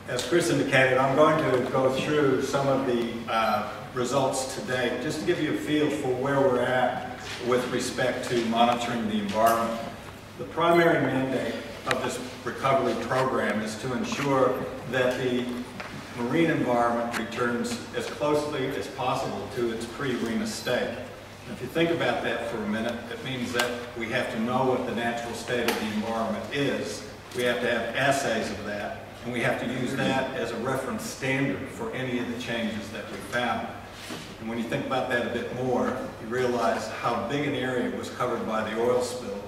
As Chris indicated, I'm going to go through some of the results today, just to give you a feel for where we're at with respect to monitoring the environment. The primary mandate of this recovery program is to ensure that the marine environment returns as closely as possible to its pre-Rena state. If you think about that for a minute, it means that we have to know what the natural state of the environment is. We have to have assays of that, and we have to use that as a reference standard for any of the changes that we found. And when you think about that a bit more, you realize how big an area was covered by the oil spill,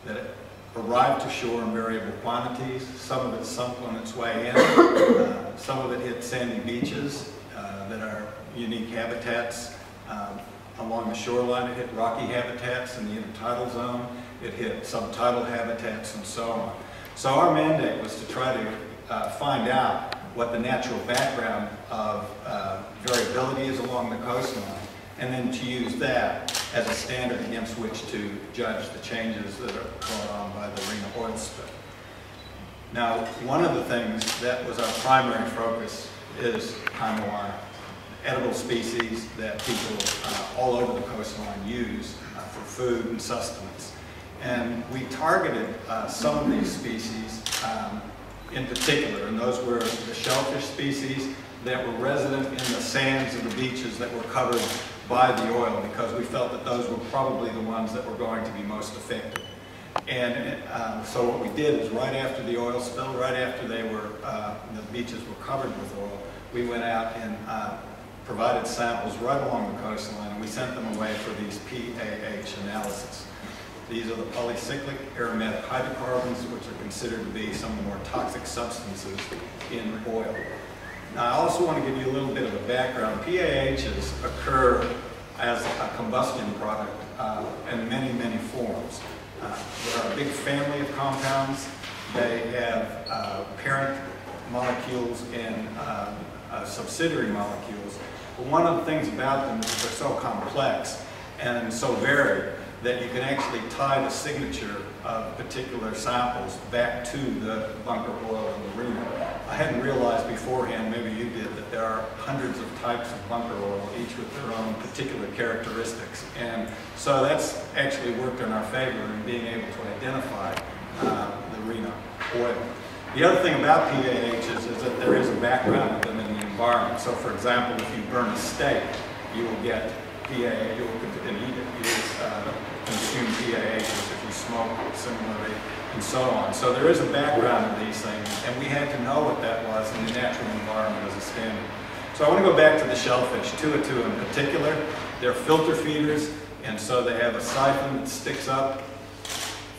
that it arrived to shore in variable quantities. Some of it sunk on its way in. Some of it hit sandy beaches that are unique habitats along the shoreline. It hit rocky habitats in the intertidal zone. It hit subtidal habitats and so on. So our mandate was to try to find out what the natural background of variability is along the coastline, and then to use that as a standard against which to judge the changes that are brought on by the Rena oil spill. Now, one of the things that was our primary focus is Kaimawara, edible species that people all over the coastline use for food and sustenance. And we targeted some of these species in particular, and those were the shellfish species that were resident in the sands of the beaches that were covered by the oil, because we felt that those were probably the ones that were going to be most affected. And so what we did is, right after the oil spill, right after the beaches were covered with oil, we went out and provided samples right along the coastline, and we sent them away for these PAH analysis. These are the polycyclic aromatic hydrocarbons, which are considered to be some of the more toxic substances in oil. Now, I also want to give you a little bit of a background. PAHs occur as a combustion product in many, many forms. There are a big family of compounds. They have parent molecules and subsidiary molecules. But one of the things about them is that they're so complex and so varied that you can actually tie the signature of particular samples back to the bunker oil in the Rena. I hadn't realized beforehand, maybe you did, that there are hundreds of types of bunker oil, each with their own particular characteristics. And so that's actually worked in our favor in being able to identify the Rena oil. The other thing about PAHs is that there is a background of them in the environment. So for example, if you burn a steak, you will get PAH, you will eat it. You consume PAHs if you smoke similarly, and so on. So there is a background of these things, and we had to know what that was in the natural environment as a standard. So I want to go back to the shellfish, tuatu in particular. They're filter feeders, and so they have a siphon that sticks up,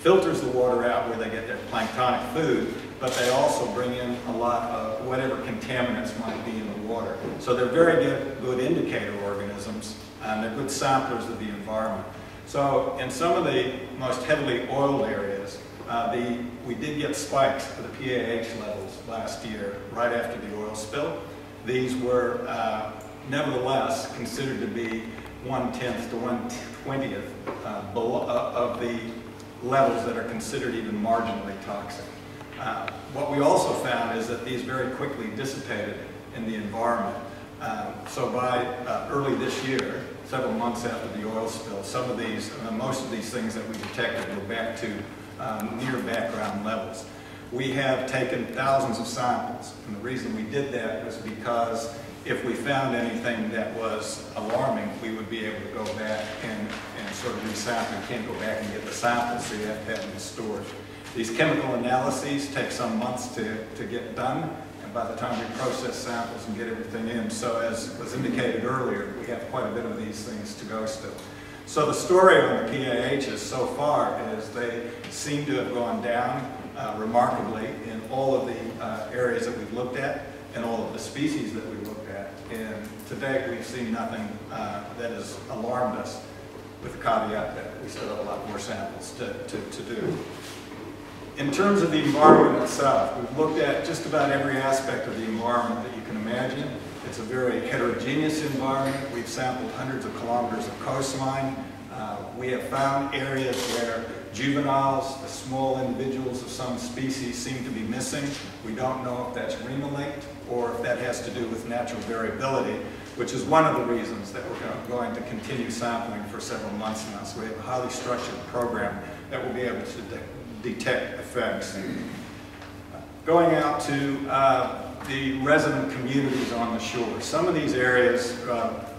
filters the water out where they get their planktonic food, but they also bring in a lot of whatever contaminants might be in the water. So they're very good indicator organisms, and they're good samplers of the environment. So in some of the most heavily oiled areas, we did get spikes for the PAH levels last year, right after the oil spill. These were nevertheless considered to be 1/10 to 1/20th of the levels that are considered even marginally toxic. What we also found is that these very quickly dissipated in the environment. So by early this year, several months after the oil spill, some of these, most of these things that we detected were back to near background levels. We have taken thousands of samples, and the reason we did that was because if we found anything that was alarming, we would be able to go back and sort of resample. You can't go back and get the samples, so you have to have them stored. These chemical analyses take some months to get done, and by the time we process samples and get everything in, so as was indicated earlier, we have quite a bit of these things to go still. So the story on the PAHs so far is they seem to have gone down remarkably in all of the areas that we've looked at and all of the species that we've looked at. And to date, we've seen nothing that has alarmed us, with the caveat that we still have a lot more samples to do. In terms of the environment itself, we've looked at just about every aspect of the environment that you can imagine. It's a very heterogeneous environment. We've sampled hundreds of kilometers of coastline. We have found areas where Juveniles, the small individuals of some species seem to be missing. We don't know if that's Rena-linked or if that has to do with natural variability, which is one of the reasons that we're going to continue sampling for several months now. So we have a highly structured program that will be able to detect effects. Going out to the resident communities on the shore. Some of these areas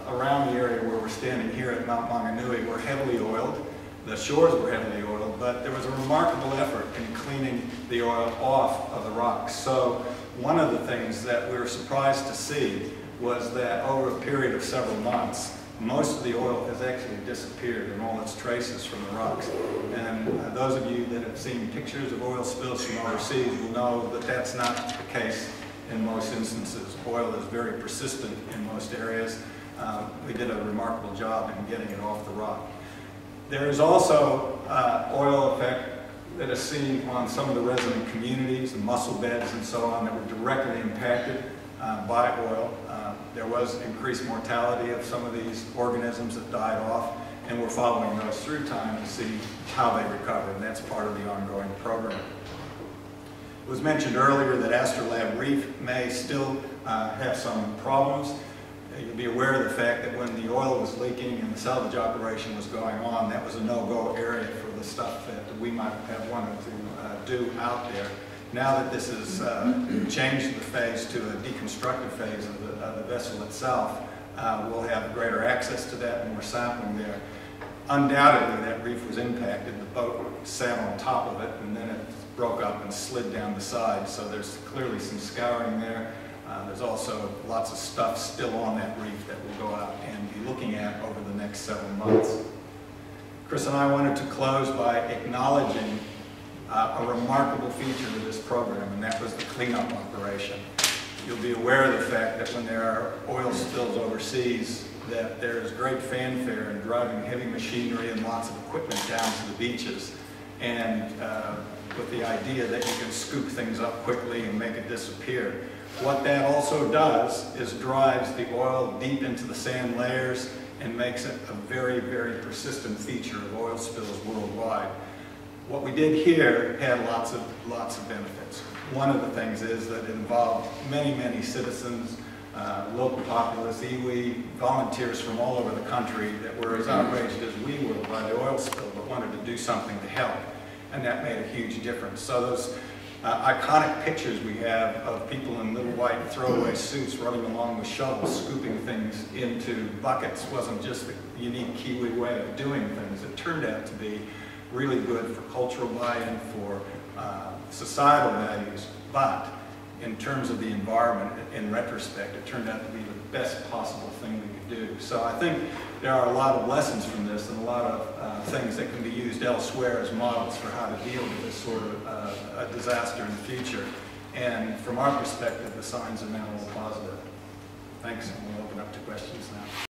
around the area where we're standing here at Mount Maunganui were heavily oiled. The shores were heavily oiled, but there was a remarkable effort in cleaning the oil off of the rocks. So one of the things that we were surprised to see was that over a period of several months, most of the oil has actually disappeared and all its traces from the rocks. And those of you that have seen pictures of oil spills from overseas will know that that's not the case in most instances. Oil is very persistent in most areas. We did a remarkable job in getting it off the rock. There is also oil effect that is seen on some of the resident communities, the mussel beds and so on, that were directly impacted by oil. There was increased mortality of some of these organisms that died off, and we're following those through time to see how they recover, and that's part of the ongoing program. It was mentioned earlier that Astrolabe Reef may still have some problems. You'll be aware of the fact that when the oil was leaking and the salvage operation was going on, that was a no-go area for the stuff that we might have wanted to do out there. Now that this has changed the phase to a deconstructive phase of the vessel itself, we'll have greater access to that and more sampling there. Undoubtedly, that reef was impacted. The boat sat on top of it, and then it broke up and slid down the side, so there's clearly some scouring there. There's also lots of stuff still on that reef that we'll go out and be looking at over the next several months. Chris and I wanted to close by acknowledging a remarkable feature of this program, and that was the cleanup operation. You'll be aware of the fact that when there are oil spills overseas, that there is great fanfare in driving heavy machinery and lots of equipment down to the beaches, and with the idea that you can scoop things up quickly and make it disappear. What that also does is drives the oil deep into the sand layers and makes it a very, very persistent feature of oil spills worldwide. What we did here had lots of benefits. One of the things is that it involved many, many citizens, local populace, iwi, volunteers from all over the country that were as outraged as we were by the oil spill, but wanted to do something to help, and that made a huge difference. So those iconic pictures we have of people in little white throwaway suits running along with shovels, scooping things into buckets wasn't just the unique Kiwi way of doing things. It turned out to be really good for cultural buy-in, for societal values, but in terms of the environment, in retrospect, it turned out to be the best possible thing we could do. So I think there are a lot of lessons from this and a lot of things that can be used elsewhere as models for how to deal with this sort of a disaster in the future. And from our perspective, the signs are now all positive. Thanks, and we'll open up to questions now.